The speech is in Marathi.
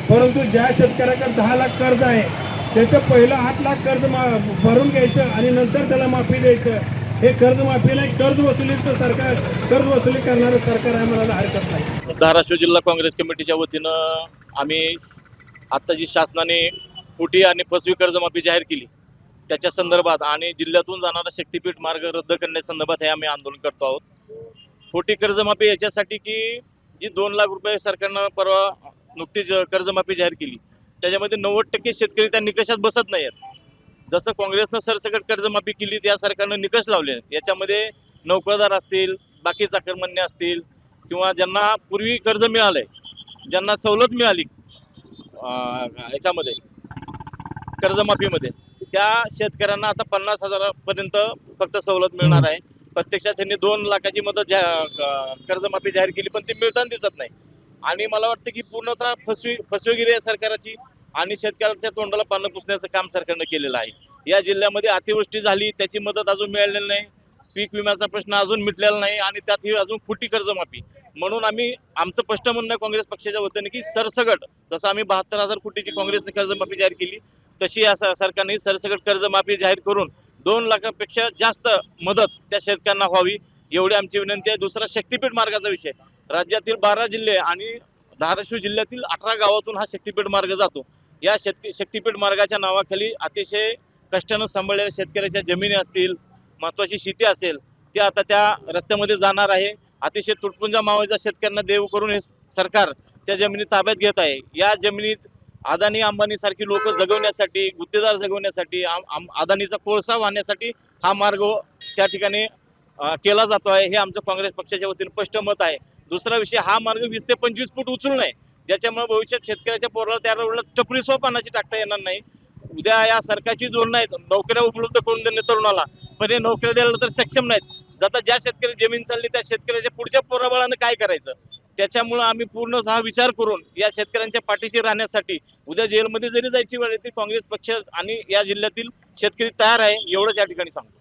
परंतु ज्या शेतकऱ्याकडे 10 लाख कर्ज आहे त्याचं पहिलं 8 लाख कर्ज भरून घ्यायचं आणि नंतर त्याला माफी द्यायचं. हे कर्जमाफी नाही, कर्ज वसुलीचं सरकार, कर्ज वसुली करणारं सरकार आहे म्हणायला हरकत नाही. धाराशिव जिल्हा काँग्रेस कमिटीच्या वतीनं आम्ही आता जी शासनाने फुटी आणि फसवी कर्जमाफी जाहीर केली त्याच्या संदर्भात आणि जिल्ह्यातून जाणारा शक्तीपीठ मार्ग रद्द करण्यासंदर्भात हे आम्ही आंदोलन करतो आहोत. फुटी कर्जमाफी याच्यासाठी की जी 2 लाख रुपये सरकारनं परवा नुकतीच कर्जमाफी जाहीर केली त्याच्यामध्ये 90% शेतकरी त्या निकषात बसत नाही आहेत. जसं काँग्रेसनं सरसकट कर्जमाफी केली त्या सरकारनं निकष लावले आहेत. याच्यामध्ये नोकरदार असतील, बाकी चाकरमान्य असतील किंवा ज्यांना पूर्वी कर्ज मिळालंय, ज्यांना सवलत मिळाली याच्यामध्ये कर्जमाफीमध्ये, त्या शेतकऱ्यांना आता 50,000 पर्यंत फक्त सवलत मिळणार आहे. प्रत्यक्षात त्यांनी 2 लाखाची मदत कर्जमाफी जाहीर केली पण ती मिळताना दिसत नाही. आणि मला वाटतं की पूर्णतः फसवेगिरी आहे सरकारची आणि शेतकऱ्याच्या तोंडाला पानं पुसण्याचं काम सरकारनं केलेलं आहे. या जिल्ह्यामध्ये अतिवृष्टी झाली त्याची मदत अजून मिळालेली नाही, पीक विम्याचा प्रश्न अजून मिटलेला नाही आणि त्यात ही अजून फुटी कर्जमाफी. म्हणून आम्ही आमचं स्पष्ट म्हणणं काँग्रेस पक्षाच्या वतीने की सरसगट जसं आम्ही 72,000 कोटीची काँग्रेसने कर्जमाफी जाहीर केली तशी या सरकारने सरसगट कर्जमाफी जाहीर करून 2 लाखापेक्षा जास्त मदत त्या शेतकऱ्यांना व्हावी एवढी आमची विनंती आहे. दुसरा शक्तीपीठ मार्गाचा विषय, राज्यातील 12 जिल्हे आणि धाराशिव जिल्ह्यातील 18 गावातून हा शक्तीपीठ मार्ग जातो. या शक्तीपीठ मार्गाच्या नावाखाली अतिशय कष्टानं सांभाळलेल्या शेतकऱ्याच्या जमिनी असतील, महत्वाची शेती असेल, ते आता त्या रस्त्यामध्ये जाणार आहे. अतिशय तुटपुंजा मावळीचा शेतकऱ्यांना देव करून हे सरकार त्या जमिनी ताब्यात घेत आहे. या जमिनीत अदानी अंबानी सारखी लोक जगवण्यासाठी, गुत्तेदार जगवण्यासाठी, अदानीचा कोळसा वाहण्यासाठी हा मार्ग त्या ठिकाणी केला जातो आहे. हे आमचं काँग्रेस पक्षाच्या वतीने स्पष्ट मत आहे. दुसरा विषय, हा मार्ग 20 ते 25 फूट उचलून आहे ज्याच्यामुळे भविष्यात शेतकऱ्याच्या पोराला त्या रोडला टपरी सुद्धा पानाची टाकता येणार नाही. उद्या या सरकारची जोड नाहीत, नोकऱ्या उपलब्ध करून देणे तरुणाला, पण हे नोकऱ्या द्यायला तर सक्षम नाहीत. जाता ज्या शेतकरी जमीन चालली त्या शेतकऱ्याच्या पुढच्या पोराबाळानं काय करायचं, त्याच्यामुळे आम्ही पूर्ण विचार करून या शेतकऱ्यांच्या पाठीशी राहण्यासाठी उद्या जेलमध्ये जरी जायची वेळ येते काँग्रेस पक्ष आणि या जिल्ह्यातील शेतकरी तयार आहे एवढंच या ठिकाणी सांगतो.